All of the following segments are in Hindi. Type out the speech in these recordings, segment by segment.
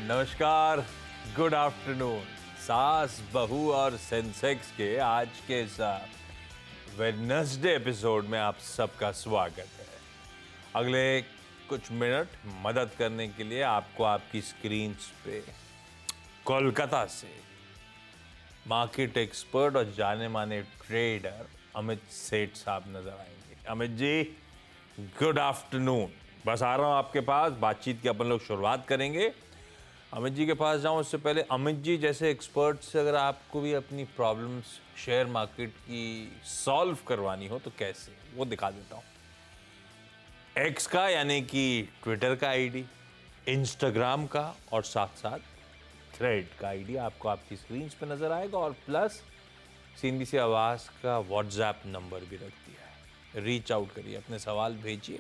नमस्कार, गुड आफ्टरनून। सास बहू और सेंसेक्स के आज के इस वेडनेसडे एपिसोड में आप सबका स्वागत है। अगले कुछ मिनट मदद करने के लिए आपको आपकी स्क्रीन पे कोलकाता से मार्केट एक्सपर्ट और जाने माने ट्रेडर अमित सेठ साहब नजर आएंगे। Amit ji, good afternoon. बस आ रहा हूं आपके पास, बातचीत की अपन लोग शुरुआत करेंगे। अमित जी के पास जाऊं उससे पहले, अमित जी जैसे एक्सपर्ट से अगर आपको भी अपनी प्रॉब्लम्स शेयर मार्केट की सॉल्व करवानी हो तो कैसे, वो दिखा देता हूं। एक्स का यानी कि ट्विटर का आईडी, इंस्टाग्राम का और साथ साथ थ्रेड का आईडी आपको आपकी स्क्रीन पे नजर आएगा, और प्लस सीधी सी आवाज का व्हाट्सएप नंबर भी रख दिया है। रीच आउट करिए, अपने सवाल भेजिए।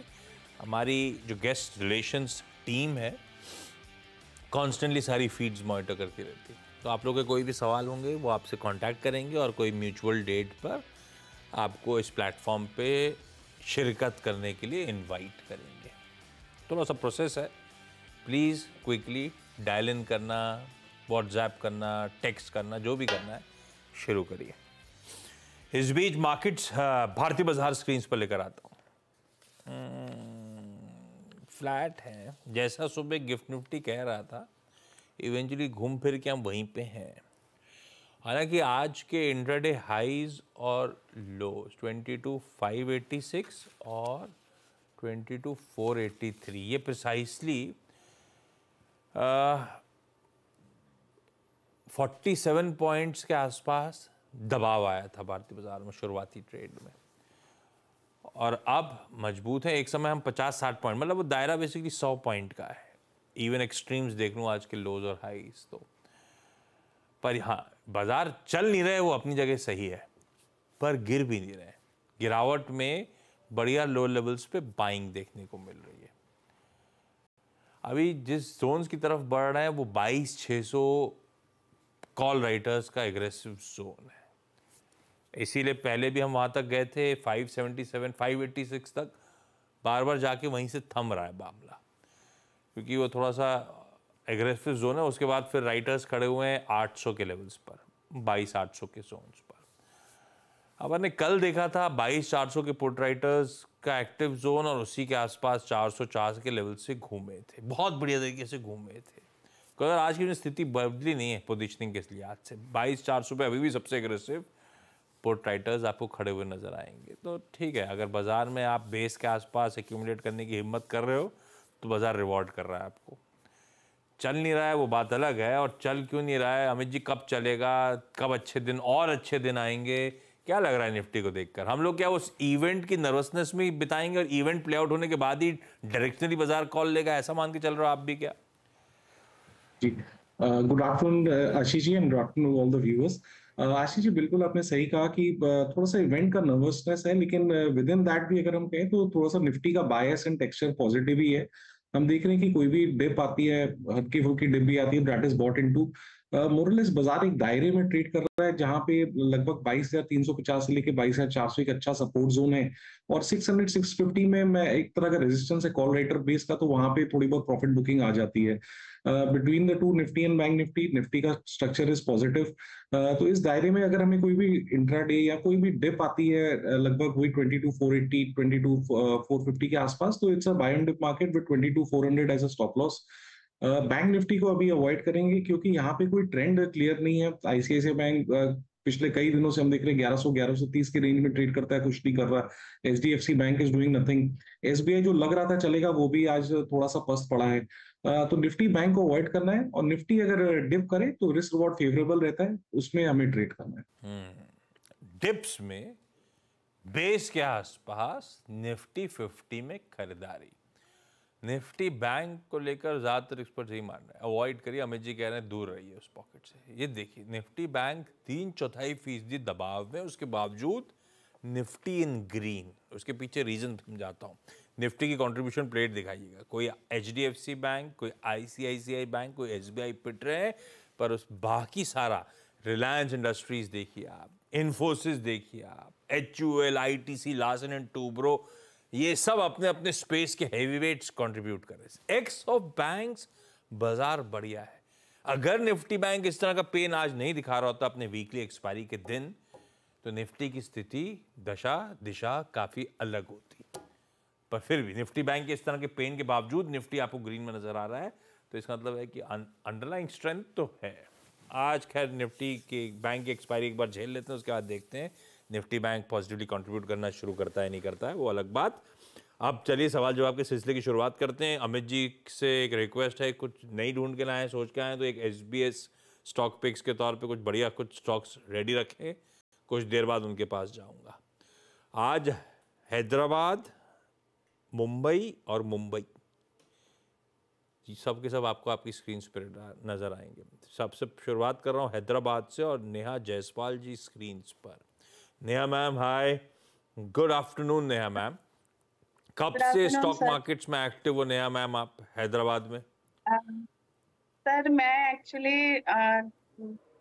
हमारी जो गेस्ट रिलेशंस टीम है कॉन्स्टेंटली सारी फीड्स मॉनिटर करती रहती है, तो आप लोगों के कोई भी सवाल होंगे वो आपसे कांटेक्ट करेंगे और कोई म्यूचुअल डेट पर आपको इस प्लेटफॉर्म पे शिरकत करने के लिए इनवाइट करेंगे। थोड़ा सा प्रोसेस है, प्लीज़ क्विकली डायल इन करना, व्हाट्सएप करना, टेक्स्ट करना, जो भी करना है शुरू करिए। इस बीच मार्केट्स भारतीय बाजार स्क्रीन पर लेकर आता हूँ। फ्लैट है, जैसा सुबह गिफ्ट निफ्टी कह रहा था, इवेंचुअली घूम फिर के हम वहीं पे हैं। हालांकि आज के इंट्राडे हाईज और लोज 22,586 और 22,483, ये प्रिसाइसली 47 पॉइंट्स के आसपास दबाव आया था भारतीय बाजार में शुरुआती ट्रेड में, और अब मजबूत है। एक समय हम 50-60 पॉइंट, मतलब वो दायरा बेसिकली 100 पॉइंट का है। इवन एक्सट्रीम्स देख लूँ आज के लोज और हाईज तो, पर हाँ बाजार चल नहीं रहे, वो अपनी जगह सही है, पर गिर भी नहीं रहे। गिरावट में बढ़िया लो लेवल्स पे बाइंग देखने को मिल रही है। अभी जिस जोन्स की तरफ बढ़ रहे हैं वो 22,600 कॉल राइटर्स का एग्रेसिव जोन है, इसीलिए पहले भी हम वहाँ तक गए थे 577, 586 तक, बार बार जाके वहीं से थम रहा है मामला, क्योंकि वो थोड़ा सा एग्रेसिव जोन है। उसके बाद फिर राइटर्स खड़े हुए हैं 800 के लेवल्स पर, 22,800 के जोन्स पर। अब हमने कल देखा था 22,400 के पुट राइटर्स का एक्टिव जोन, और उसी के आसपास 404 के लेवल से घूमे थे, बहुत बढ़िया तरीके से घूमे थे। अगर आज की स्थिति बदली नहीं है पोजिशनिंग के लिए, आज से 22,400 पे अभी भी सबसे एग्रेसिव पुट राइटर्स आपको खड़े हुए नजर आएंगे। तो ठीक है, अगर बाजार में आप बेस के आसपास एक्यूमुलेट करने की हिम्मत कर रहे हो तो बाजार रिवॉर्ड कर रहा है आपको। चल नहीं रहा है वो बात अलग है, और चल क्यों नहीं रहा है अमित जी, कब चलेगा, कब अच्छे दिन और अच्छे दिन आएंगे, क्या लग रहा है निफ्टी को देखकर? हम लोग क्या उस इवेंट की नर्वसनेस में ही बिताएंगे और इवेंट प्ले आउट होने के बाद ही डायरेक्शनली बाजार कॉल लेगा, ऐसा मान के चल रहे हो आप भी क्या? जी, good afternoon Ashish ji, and good afternoon all the viewers. Ashish ji, बिल्कुल आपने सही कहा कि थोड़ा सा इवेंट का नर्वसनेस है, लेकिन विद इन दैट भी अगर हम कहें तो थोड़ा सा निफ्टी का बायस एंड टेक्सचर पॉजिटिव ही है। हम देख रहे हैं कि कोई भी डिप आती है, हल्की फुल्की डिप भी आती है, दैट इज बॉट इनटू मोरलेस बाजार एक दायरे में ट्रेड कर रहा है, जहां पे लगभग 22,350 से लेके 22,400 एक अच्छा सपोर्ट जोन है, और 600 650 में मैं एक तरह का रेजिस्टेंस है कॉल राइटर बेस का, तो वहां पे थोड़ी बहुत प्रॉफिट बुकिंग आ जाती है। Between the two Nifty and bank Nifty, Nifty का स्ट्रक्चर इज पॉजिटिव। तो इस दायरे में अगर हमें कोई भी इंट्राडे या कोई भी डिप आती है लगभग वही 22,480 22,450 के आसपास, तो it's a buy and dip market with 22,400 as a stop loss. Bank Nifty को अभी अवॉइड करेंगे, क्योंकि यहाँ पे कोई ट्रेंड क्लियर नहीं है। आईसीआईसीआई बैंक पिछले कई दिनों से हम देख रहे हैं 1100-1130 के रेंज में ट्रेड करता है, कुछ नहीं कर रहा। HDFC bank is doing nothing. SBI जो लग रहा था चलेगा, वो भी आज थोड़ा सा पस्त पड़ा है। तो निफ्टी बैंक को अवॉइड करना है, और निफ्टी अगर डिप करे तो रिस्क रिवॉर्ड फेवरेबल रहता है, उसमें हमें ट्रेड करना है। डिप्स में बेस के आसपास निफ्टी 50 में खरीदारी। निफ्टी बैंक को लेकर ज्यादातर एक्सपर्ट यही मान रहे हैं, अवॉइड करिए। अमित जी कह रहे हैं दूर रहिए उस पॉकेट से। ये देखिए, निफ्टी बैंक 3/4% दबाव में, उसके बावजूद निफ्टी इन ग्रीन। उसके पीछे रीजन समझाता हूँ। निफ्टी की कंट्रीब्यूशन प्लेट दिखाइएगा, कोई एचडीएफसी बैंक, कोई आईसीआईसीआई बैंक, कोई एसबीआई पिट रहे हैं, पर उस बाकी सारा रिलायंस इंडस्ट्रीज देखिए आप, इन्फोसिस देखिए आप, HUL, ITC, Larsen and Toubro, ये सब अपने अपने स्पेस के हेवीवेट्स कंट्रीब्यूट कर रहे हैं। एक्स ऑफ बैंक्स बाजार बढ़िया है। अगर निफ्टी बैंक इस तरह का पेन आज नहीं दिखा रहा होता अपने वीकली एक्सपायरी के दिन, तो निफ्टी की स्थिति दशा दिशा काफी अलग होती। पर फिर भी निफ्टी बैंक के इस तरह के पेन के बावजूद निफ्टी आपको ग्रीन में नजर आ रहा है, तो इसका मतलब है कि अंडरलाइंग स्ट्रेंथ तो है। आज खैर निफ्टी के बैंक की एक्सपायरी एक बार झेल लेते हैं, उसके बाद देखते हैं निफ्टी बैंक पॉजिटिवली कंट्रीब्यूट करना शुरू करता है नहीं करता है, वो अलग बात। अब चलिए सवाल जवाब के सिलसिले की शुरुआत करते हैं। अमित जी से एक रिक्वेस्ट है, कुछ नई ढूंढ के लाएं, सोच के आए, तो एक एसबीएस स्टॉक पिक्स के तौर पे कुछ बढ़िया कुछ स्टॉक्स रेडी रखें, कुछ देर बाद उनके पास जाऊंगा। आज हैदराबाद, मुंबई और मुंबई सब के सब आपको आपकी स्क्रीन पर नजर आएंगे। सबसे शुरुआत कर रहा हूँ हैदराबाद से और नेहा जायसवाल जी स्क्रीन पर। Neha ma'am hi, good afternoon Neha ma'am. कब से स्टॉक मार्केट्स में एक्टिव हो नेहा मैम आप हैदराबाद में? सर मैं एक्चुअली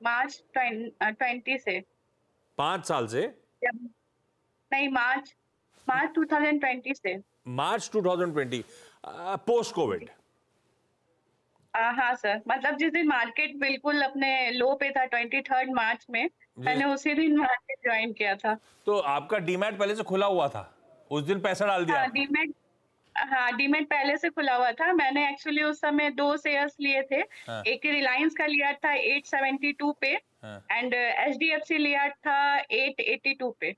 मार्च 20 से। 5 साल से? नहीं, मार्च 2020 से। मार्च 2020 पोस्ट कोविड? हाँ सर, मतलब जिस दिन मार्केट बिल्कुल अपने लो पे था 23 मार्च में, मैंने उसी दिन मार्केट ज्वाइन किया था। तो आपका डीमैट पहले से खुला हुआ था, उस दिन पैसा डाल दिया? हाँ, डीमैट पहले से खुला हुआ था। मैंने एक्चुअली उस समय 2 शेयर्स लिए थे। हाँ। एक रिलायंस का लिया था 872 पे, एंड एचडीएफसी लिया था 882 पे।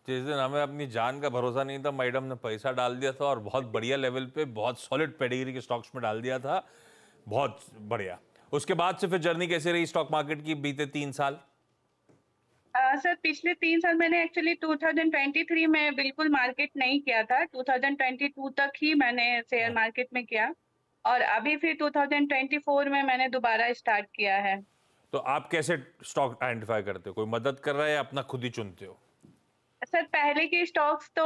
जिस दिन हमें अपनी जान का भरोसा नहीं था, मैडम ने पैसा डाल दिया था और बहुत बढ़िया लेवल पे, बहुत सॉलिड पेडिग्री के स्टॉक्स में डाल दिया था, बहुत बढ़िया। उसके बाद से फिर जर्नी कैसे रही स्टॉक मार्केट की बीते 3 साल? सर पिछले 3 साल मैंने एक्चुअली 2023 में बिल्कुल मार्केट नहीं किया था। 2022 तक ही मैंने शेयर मार्केट में किया, और अभी फिर 2024 में मैंने दोबारा स्टार्ट किया है। तो आप कैसे स्टॉक आइडेंटिफाई करते हो? कोई मदद कर रहा है या अपना खुद ही चुनते हो? सर पहले के स्टॉक्स तो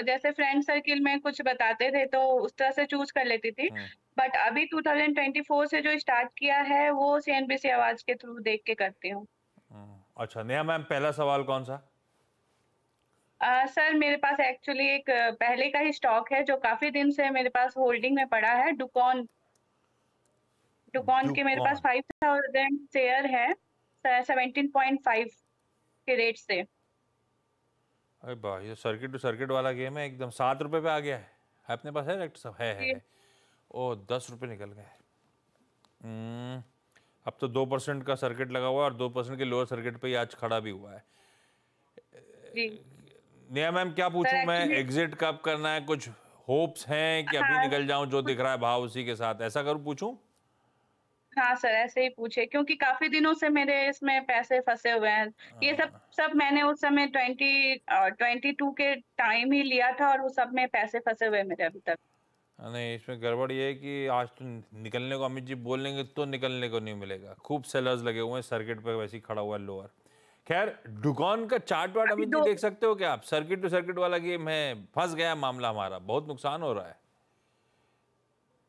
जैसे फ्रेंड सर्किल में कुछ बताते थे तो उस तरह से चूज कर लेती थी, बट अभी 2024 से जो स्टार्ट किया है वो सीएनबीसी आवाज के थ्रू देख के करती हूँ। अच्छा नेहा मैम, पहला सवाल कौन सा? सर मेरे पास एक्चुअली एक पहले का ही स्टॉक है जो काफी दिन से मेरे पास होल्डिंग में पड़ा है, डुकॉन के मेरे पास 5000 शेयर है 17.5 के रेट से। अरे वाह, ये सर्किट टू सर्किट वाला गेम है एकदम। 7 रुपए पे आ गया है अपने पास? है डायरेक्ट सब है। ओ 10 रुपए निकल गए। अब तो 2% का सर्किट लगा हुआ है और 2% के लोअर सर्किट पे ही आज खड़ा भी हुआ है। नेहा मैम क्या पूछूं मैं, एग्जिट कब करना है? कुछ होप्स हैं कि अभी निकल जाऊं, जो दिख रहा है भाव उसी के साथ, ऐसा करूं पूछूं? हाँ सर ऐसे ही पूछे, क्योंकि काफी दिनों से मेरे इसमें पैसे फंसे हुए हैं। ये सब मैंने उस समय 22 के टाइम ही लिया था, और वो सब में पैसे फंसे हुए मेरे अभी तक। नहीं, इसमें गड़बड़ ये है कि आज तो निकलने को अमित जी बोल लेंगे तो निकलने को नहीं मिलेगा। खूब सेलर्स लगे हुए हैं, सर्किट पे वैसे ही खड़ा हुआ है लोअर। खैर डुकॉन का चार्ट वार्ट अमित जी देख सकते हो क्या आप? सर्किट टू सर्किट वाला गेम है, फंस गया मामला हमारा, बहुत नुकसान हो रहा है।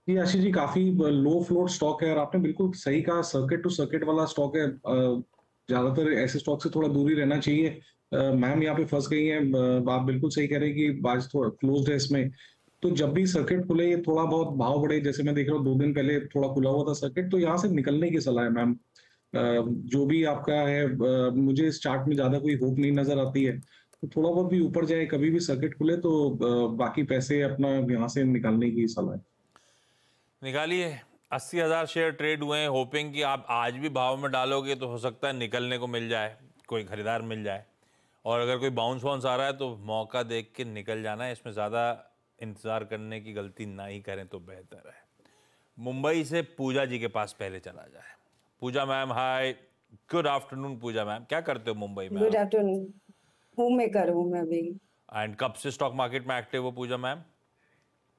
जी आशीष जी, काफी लो फ्लोट स्टॉक है और आपने बिल्कुल सही कहा, सर्किट टू सर्किट वाला स्टॉक है। ज्यादातर ऐसे स्टॉक से थोड़ा दूरी रहना चाहिए। मैम यहाँ पे फंस गई हैं। आप बिल्कुल सही कह रहे हैं कि आज थोड़ा क्लोज्ड है इसमें। तो जब भी सर्किट खुले, ये थोड़ा बहुत भाव बढ़े, जैसे मैं देख रहा हूँ 2 दिन पहले थोड़ा खुला हुआ था सर्किट, तो यहाँ से निकलने की सलाह है मैम। जो भी आपका है, मुझे इस चार्ट में ज्यादा कोई होप नहीं नजर आती है। तो थोड़ा बहुत भी ऊपर जाए, कभी भी सर्किट खुले तो बाकी पैसे अपना यहाँ से निकालने की सलाह है। निकालिए। 80,000 शेयर ट्रेड हुए हैं, होपिंग कि आप आज भी भाव में डालोगे तो हो सकता है निकलने को मिल जाए, कोई खरीदार मिल जाए। और अगर कोई बाउंस वाउंस आ रहा है तो मौका देख के निकल जाना है। इसमें ज़्यादा इंतज़ार करने की गलती ना ही करें तो बेहतर है। मुंबई से पूजा जी के पास पहले चला जाए। पूजा मैम हाय, गुड आफ्टरनून पूजा मैम, क्या करते हो मुंबई में? गुड आफ्टरनून, होम मेकर हूँ मैं अभी। एंड कब से स्टॉक मार्केट में एक्टिव हो पूजा मैम?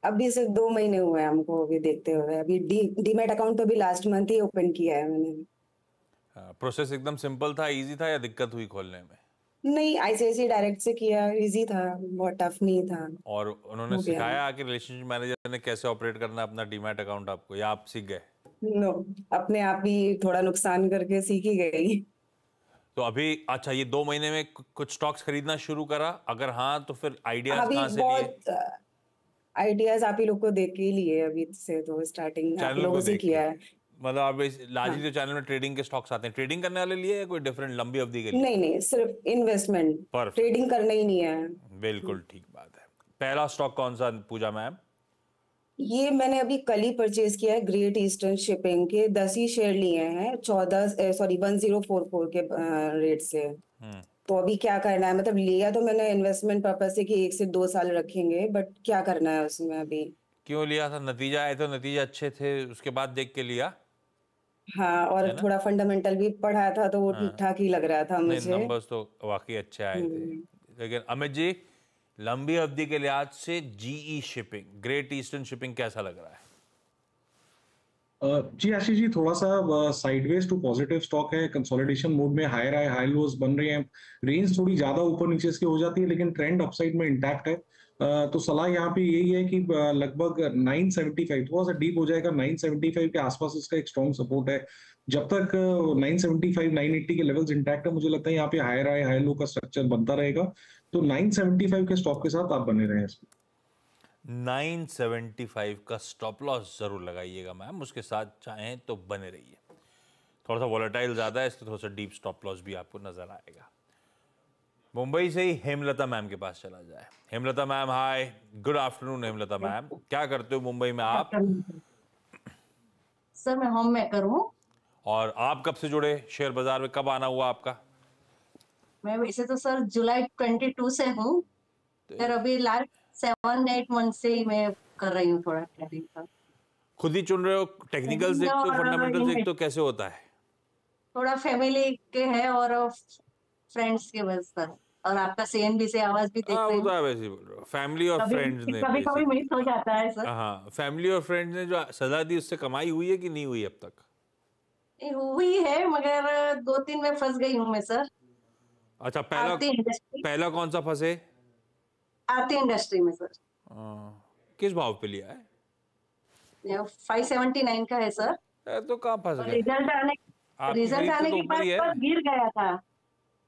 अभी सिर्फ 2 महीने हुए हैं हमको अभी देखते हुए। अभी डीमैट अकाउंट तो अभी लास्ट मंथ ही ओपन किया है मैंने। प्रोसेस एकदम सिंपल था, इजी था या दिक्कत हुई खोलने में? नहीं, आईसीआईसीआई डायरेक्ट से किया, इजी था, बहुत टफ नहीं था। और उन्होंने सिखाया कि रिलेशनशिप मैनेजर ने कैसे ऑपरेट करना है अपना डीमैट अकाउंट आपको, या आप सीख गए? नो, अपने आप ही थोड़ा नुकसान करके सीख ही गई। तो अभी अच्छा, ये 2 महीने में कुछ स्टॉक्स खरीदना शुरू करा? अगर हाँ तो फिर आइडियाज कहाँ से लिए? आइडियाज आप ही लोग को देख के ही लिए अभी से, तो स्टार्टिंग आप लोगों से किया है। मतलब आप लार्जली तो चैनल में ट्रेडिंग के स्टॉक्स आते हैं, ट्रेडिंग करने वाले लिए या कोई डिफरेंट लंबी अवधि के लिए? नहीं नहीं, सिर्फ इन्वेस्टमेंट, Perfect. ट्रेडिंग करना ही नहीं है। बिल्कुल ठीक बात है। पहला स्टॉक कौन सा पूजा मैम? ये मैंने अभी कल ही परचेज किया है, ग्रेट ईस्टर्न शिपिंग के 10 ही शेयर लिए हैं, 1044 के रेट से। तो अभी क्या करना है, मतलब लिया तो मैंने इन्वेस्टमेंट पर्पज से कि 1 से 2 साल रखेंगे, बट क्या करना है उसमें अभी। क्यों लिया था? नतीजा आए तो नतीजे अच्छे थे, उसके बाद देख के लिया? हाँ, और थोड़ा फंडामेंटल भी पढ़ा था तो वो ठीक ठाक ही लग रहा था नहीं, मुझे। नंबर्स तो वाकई अच्छे आए थे। लेकिन अमित जी, लंबी अवधि के लिहाज से GE shipping, great eastern shipping कैसा लग रहा है? जी आशीष जी, थोड़ा सा साइडवेज टू पॉजिटिव स्टॉक है, कंसोलिडेशन मोड में, हायर हाई हाई लोज बन रहे हैं, रेंज थोड़ी ज्यादा ऊपर नीचे इसकी हो जाती है, लेकिन ट्रेंड अपसाइड में इंटैक्ट है। तो सलाह यहाँ पे यही है कि लगभग 975, थोड़ा सा डीप हो जाएगा, 975 के आसपास इसका एक स्ट्रॉन्ग सपोर्ट है। जब तक 975 980 के लेवल्स इंटैक्ट है, मुझे लगता है यहाँ पे हायर हाई हाई लो का स्ट्रक्चर बनता रहेगा। तो 975 के स्टॉक के साथ आप बने रहे इसमें। 975 का स्टॉप लॉस जरूर लगाइएगा मैम, उसके साथ चाहें तो बने रहिए। थोड़ा सा वॉलेटाइल ज्यादा है, इसलिए थोड़ा सा डीप स्टॉप लॉस भी आपको नजर आएगा। मुंबई से ही हेमलता मैम के पास चला जाए। हेमलता मैम, हाय, गुड आफ्टरनून। हेमलता मैम, क्या करते हो मुंबई में आप? सर मैं होम मेकर हूँ। और आप कब से जुड़े शेयर बाजार में, कब आना हुआ आपका? मैं वैसे तो सर जुलाई 22 से हूँ, फिर अभी लास्ट 7-8 मंथ से ही मैं कर रही हूँ थोड़ा ट्रेडिंग का। खुद ही चुन रहे हो? टेक्निकल्स देखते हो, फंडामेंटल्स देखते हो, कैसे होता है? थोड़ा फैमिली के है और फ्रेंड्स के वजह से। और आपका सीएनबी से आवाज भी देख रही वो तो हूँ। आप ऐसे ही बोल रहे हो। फैमिली और फ्रेंड्स ने कभी कभी मिस हो जाता है सर। हाँ, फैमिली और फ्रेंड्स ने जो सजा दी उससे कमाई हुई है कि नहीं हुई अब तक? हुई है, मगर 2-3 में फंस गई हूँ मैं सर। अच्छा, पहला कौन सा फंसे? आरती इंडस्ट्री में सर। किस भाव पे लिया है? 579 का है सर। तो कहाँ फंस गए? रिजल्ट आने के बाद पर गिर गया था।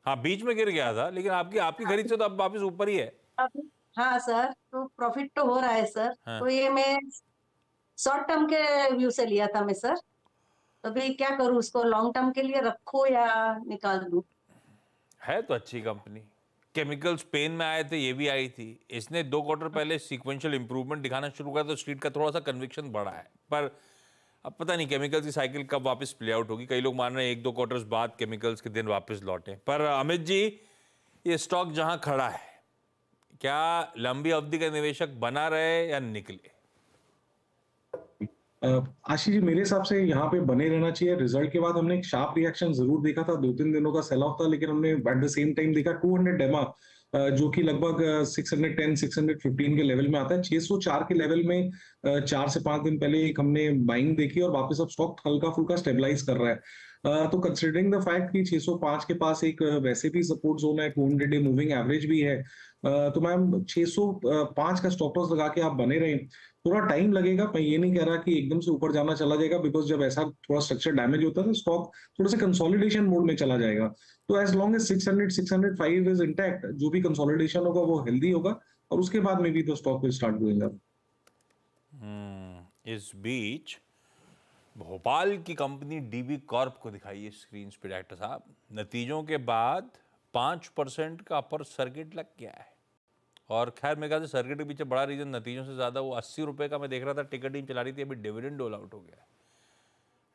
हाँ, बीच में गिर गया था, लेकिन आपकी खरीद से तो अब वापस ऊपर ही है। हाँ सर, तो प्रॉफिट तो हो रहा है सर। तो ये मैं शॉर्ट टर्म के व्यू से लिया था मैं सर। तो अभी क्या करूँ, उसको लॉन्ग टर्म के लिए रखूं या निकाल दूं? है तो अच्छी कंपनी। केमिकल्स पेन में आए थे, ये भी आई थी। इसने 2 क्वार्टर पहले सीक्वेंशियल इंप्रूवमेंट दिखाना शुरू किया, तो स्ट्रीट का थोड़ा सा कन्विक्शन बढ़ा है। पर अब पता नहीं केमिकल्स की साइकिल कब वापस प्ले आउट होगी। कई लोग मान रहे हैं 1-2 क्वार्टर्स बाद केमिकल्स के दिन वापस लौटे। पर अमित जी, ये स्टॉक जहां खड़ा है, क्या लंबी अवधि का निवेशक बना रहे या निकले? आशीष जी, मेरे हिसाब से यहाँ पे बने रहना चाहिए। रिजल्ट के बाद हमने एक शार्प रिएक्शन जरूर देखा था, 2-3 दिनों का सेल ऑफ था, लेकिन हमने एट द सेम टाइम देखा 200 डेमा, जो कि लगभग 610 615 के लेवल में आता है। 604 के लेवल में 4 से 5 दिन पहले एक हमने बाइंग देखी और वापस अब स्टॉक हल्का फुल्का स्टेबलाइज कर रहा है। तो कंसिडरिंग द फैक्ट कि 605 के पास एक वैसे भी सपोर्ट जोन है, 200 डे मूविंग एवरेज भी है, तो मैम 605 का स्टॉप लॉस लगा के आप बने रहें। थोड़ा टाइम लगेगा, मैं ये नहीं कह रहा कि एकदम से ऊपर जाना चला जाएगा, बिकॉज जब ऐसा थोड़ा स्ट्रक्चर डैमेज होता है तो स्टॉक थोड़ा सा कंसोलिडेशन मोड में चला जाएगा। तो as long as 600 605 is intact, जो भी कंसोलिडेशन होगा वो हेल्दी होगा, और उसके बाद में भी तो stock will start going up. इस बीच भोपाल की कंपनी डीबी कॉर्प को दिखाइए स्क्रीन पे डायरेक्टर साहब। नतीजों के बाद 5% का अपर सर्किट लग गया है। और खैर मेरे ख्याल से सर्किट के पीछे बड़ा रीजन नतीजों से ज्यादा वो 80 रुपए का मैं देख रहा था टिकट टीम चला रही थी, अभी डिविडेंड डोल आउट हो गया।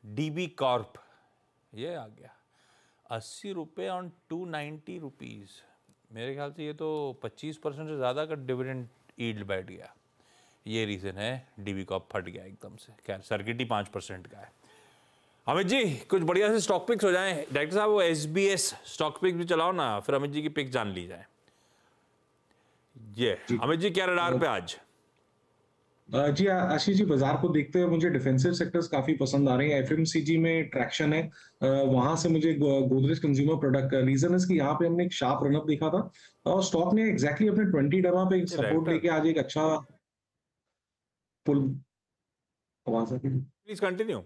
डीबी कॉर्प ये आ गया 80 रुपए ऑन 290 रुपीज। मेरे ख्याल से ये तो 25% से ज्यादा का डिविडेंड यील्ड बैठ गया। ये रीजन है डीबी कॉर्प फट गया एकदम से। खैर सर्किट ही 5% का है। अमित जी, कुछ बढ़िया से स्टॉक पिक्स हो जाएं। डायरेक्टर साहब, वो एसबीएस स्टॉक पिक भी चलाओ ना, फिर अमित जी की पिक जान ली जाए। ये अमित जी, क्या रडार पे आज? जी आशीष जी, बाजार को देखते हुए मुझे डिफेंसिव सेक्टर्स काफी पसंद आ रहे हैं। एफएमसीजी में ट्रैक्शन है, वहां से मुझे गोदरेज कंज्यूमर प्रोडक्ट का रीजन है कि यहाँ पे हमने एक शार्प रनअप देखा था, और स्टॉक ने एग्जैक्टली अपने 20 डमा पे सपोर्ट लेके आज एक अच्छा पुल। आवाज आ रही है? Please continue.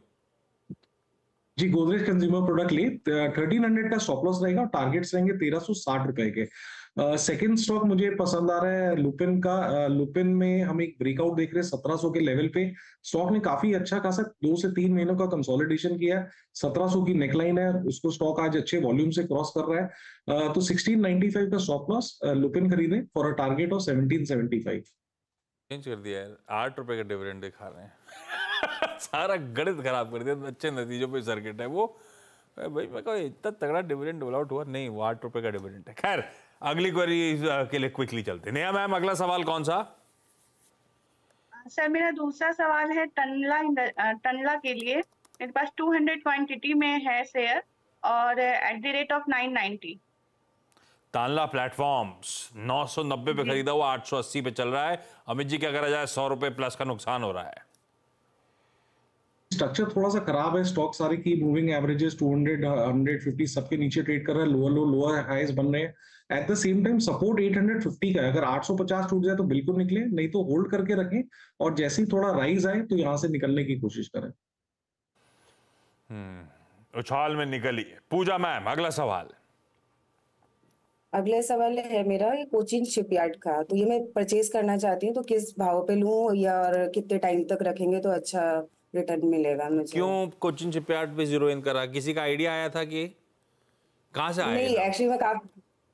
जी, गोदरेज कंज्यूमर प्रोडक्ट ले 1300 का स्टॉप लॉस रहेगा और टारगेट्स रहेंगे 1360 रुपए के। सेकंड स्टॉक मुझे पसंद आ रहा है लुपिन का। लुपिन में हम एक ब्रेकआउट देख रहे हैं 1700 के लेवल पे। स्टॉक ने काफी अच्छा खासा 2 से 3 महीनों का कंसोलिडेशन किया है। 1700 की नेकलाइन है, उसको स्टॉक आज अच्छे वॉल्यूम से क्रॉस कर रहा है। तो 1695 का स्टॉप लॉस लुपिन खरीदें for a target of 1775। Change कर दिया है, 8 रुपए का डिविडेंड दिखा रहे हैं। सारा गणित खराब कर दिया, अच्छे नतीजों पे सर्किट है वो। भाई मैं कहा इतना तगड़ा डिविडेंड डोल आउट हुआ नहीं, वो 8 रुपए का डिविडेंड है। खैर अगली क्वेरी के लिए क्विकली चलते हैं। नेहा मैम, अगला सवाल कौन सा? सर मेरा दूसरा सवाल है टनला के लिए। मेरे पास 200 क्वांटिटी में है शेयर और at the rate of 990। Tanla platforms 990 पे खरीदा हुआ, 880 पे चल रहा है। अमित जी क्या करा जाए? 100 रुपए प्लस का नुकसान हो रहा है। स्ट्रक्चर थोड़ा सा खराब है, स्टॉक सारे की मूविंग एवरेजेस 200 150 सबके नीचे ट्रेड कर रहा है, लोअर लो लोअर हाईज बन रहे हैं। At the same time support 850 का है, अगर 850 टूट जाए तो बिल्कुल निकले, नहीं तो होल्ड करके रखें और जैसे ही थोड़ा राइज आए तो यहां से निकलने की कोशिश करें। उछाल में निकली। पूजा मैम, अगला सवाल। अगले सवाल है मेरा ये कोचिन शिपयार्ड का। तो ये मैं परचेज करना चाहती हूँ, तो किस भाव पे लूँ या और कितने टाइम तक रखेंगे तो अच्छा रिटर्न मिलेगा मुझे? क्यों कोचिन शिपयार्ड पे जीरो इन करा? किसी का आइडिया आया था कि कहाँ से आया? नहीं,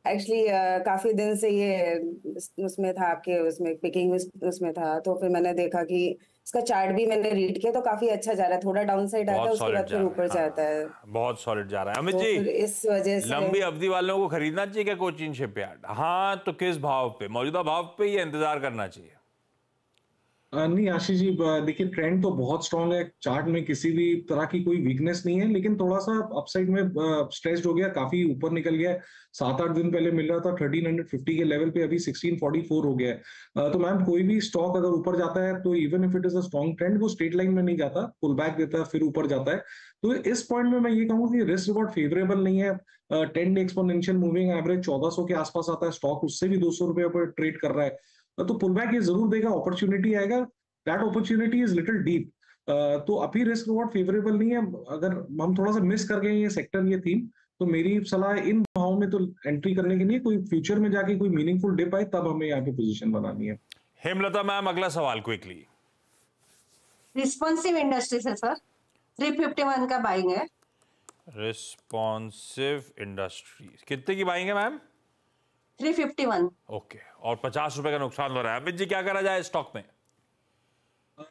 एक्चुअली काफी दिन से ये उसमें था, आपके उसमें पिकिंग उसमें था। तो फिर मैंने देखा कि इसका चार्ट भी मैंने रीड किया तो काफी अच्छा जा रहा है। थोड़ा डाउन साइड आता है, उसके बाद फिर ऊपर जाता है। बहुत सॉलिड जा रहा है। अमित तो जी, फिर इस वजह से लंबी अवधि वालों को खरीदना चाहिए क्या कोचिन शिपयार्ड? हाँ तो किस भाव पे? मौजूदा भाव पे या इंतजार करना चाहिए? नहीं आशीष जी, देखिए ट्रेंड तो बहुत स्ट्रांग है, चार्ट में किसी भी तरह की कोई वीकनेस नहीं है, लेकिन थोड़ा सा अपसाइड में स्ट्रेस्ड हो गया, काफी ऊपर निकल गया है। 7-8 दिन पहले मिल रहा था 1350 के लेवल पे, अभी 1644 हो गया है। तो मैम कोई भी स्टॉक अगर ऊपर जाता है तो even if it is a strong trend, वो स्ट्रेट लाइन में नहीं जाता, पुल बैक देता है फिर ऊपर जाता है। तो इस पॉइंट में मैं ये कहूंगा कि रिस्क रिवॉर्ड फेवरेबल नहीं है। 10 डे एक्सपोनेंशियल मूविंग एवरेज 1400 के आसपास आता है, स्टॉक उससे भी 200 रुपए पर ट्रेड कर रहा है। तो पुल बैक ये जरूर देगा, अपॉर्चुनिटी आएगा, that opportunity is little deep. तो अभी रिस्क रिवॉर्ड फेवरेबल नहीं है। अगर हम थोड़ा सा मिस कर गए ये सेक्टर ये थीम, तो मेरी सलाह इन भाव में तो एंट्री करने के लिए, कोई फ्यूचर में जाके कोई मीनिंगफुल डिप आए तब हमें यहाँ पे पोजीशन बनानी है। हेमलता मैम, अगला सवाल क्विकली। रिस्पॉन्सिव इंडस्ट्रीज है सर, 351 का बाइंग है। रिस्पॉन्सिव इंडस्ट्रीज कितने की बाइंग है मैम? 351। ओके, और 50 रुपए का नुकसान हो रहा है। अमित जी क्या करा जाए स्टॉक में?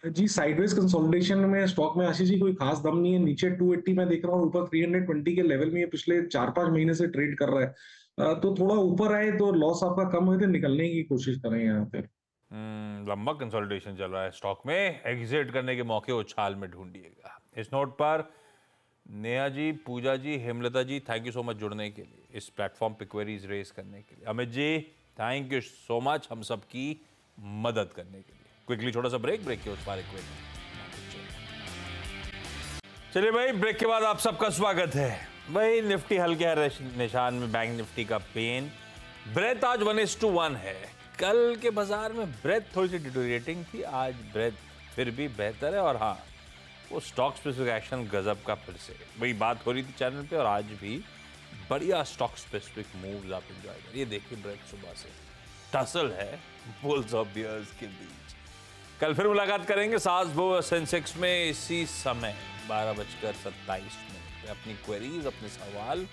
जी साइडवेज कंसोलिडेशन में स्टॉक में आशीष जी कोई खास दम नहीं है। नीचे 280 में देख रहा हूँ, ऊपर 320 के लेवल में ये पिछले 4-5 महीने से ट्रेड कर रहा है। तो थोड़ा ऊपर आए तो लॉस आपका कम हुए तो निकलने की कोशिश करें यहाँ पे। लंबा कंसोलिडेशन चल रहा है स्टॉक में, एग्जिट करने के मौके उछाल में ढूंढिएगा। इस नोट पर नेहा जी, पूजा जी, हेमलता जी, थैंक यू सो मच जुड़ने के लिए, इस प्लेटफॉर्म पे क्वेरीज रेज करने के लिए। Amit ji thank you so much हम सबकी मदद करने के लिए। क्विकली छोटा सा ब्रेक के उस बारे में। चलिए भाई, ब्रेक के बाद आप सबका स्वागत है। भाई निफ्टी हल्के है निशान में, बैंक निफ्टी का पेन ब्रेथ आज 1:1 है। कल के बाजार में ब्रेथ थोड़ी सी डिटोरिएटिंग थी, आज ब्रेथ फिर भी बेहतर है। और हाँ, वो स्टॉक स्पेसिफिक एक्शन गजब का फिर से वही बात हो रही थी चैनल पे, और आज भी बढ़िया स्टॉक स्पेसिफिक मूव्स आप एंजॉय करिए। देखिए ब्रेथ सुबह से टसल है बुल्स और बियर्स के बीच। कल फिर मुलाकात करेंगे सास सेंसेक्स में इसी समय 12:27 पे। अपनी क्वेरीज, अपने सवाल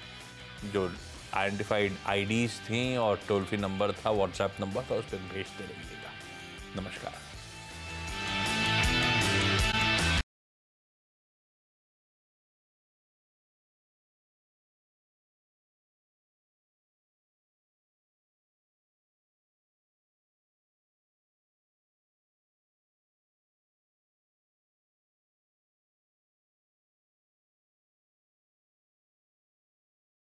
जो आइडेंटिफाइड आईडीज थी और टोल फ्री नंबर था, व्हाट्सएप नंबर था, उस पर भेजते रहिएगा। नमस्कार।